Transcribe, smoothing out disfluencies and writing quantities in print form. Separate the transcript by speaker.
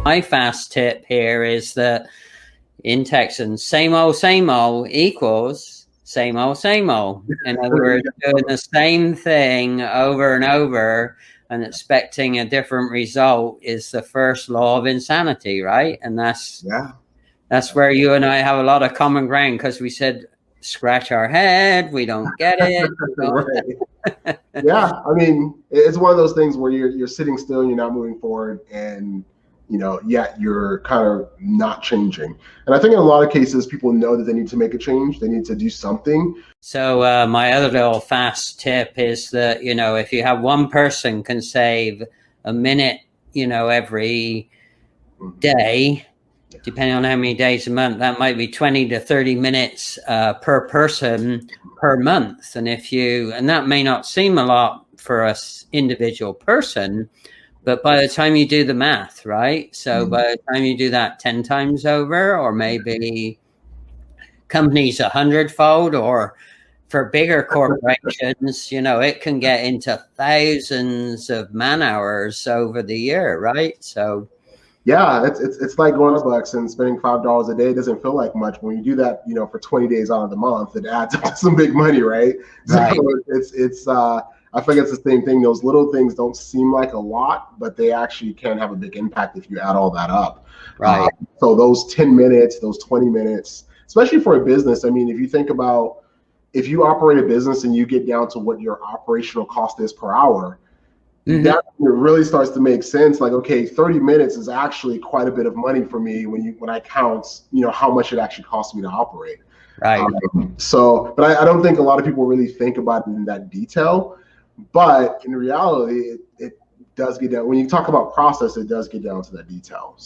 Speaker 1: My fast tip here is that in Texans, same old equals same old, same old. In other words, doing the same thing over and over and expecting a different result is the first law of insanity, right? And that's where you and I have a lot of common ground, because we said, scratch our head, we don't get it.
Speaker 2: Right. Yeah, I mean, it's one of those things where you're sitting still and you're not moving forward, and yet you're kind of not changing. And I think in a lot of cases, people know that they need to make a change. They need to do something.
Speaker 1: So my other little fast tip is that, if you have one person can save a minute, every day, depending on how many days a month, that might be 20 to 30 minutes per person per month. And and that may not seem a lot for us individual person, but by the time you do the math, right? So by the time you do that 10 times over, or maybe companies 100-fold, or for bigger corporations, it can get into thousands of man hours over the year, right? So
Speaker 2: yeah, it's like going to Starbucks and spending $5 a day. It doesn't feel like much. When you do that, for 20 days out of the month, it adds up to some big money, right?
Speaker 1: Right.
Speaker 2: So I think it's the same thing. Those little things don't seem like a lot, but they actually can have a big impact if you add all that up.
Speaker 1: Right.
Speaker 2: So those 10 minutes, those 20 minutes, especially for a business. I mean, if you think about, if you operate a business and you get down to what your operational cost is per hour, that really starts to make sense. Like, okay, 30 minutes is actually quite a bit of money for me when I count, how much it actually costs me to operate.
Speaker 1: Right.
Speaker 2: But I don't think a lot of people really think about it in that detail. But in reality, it does get down. When you talk about process, it does get down to the details.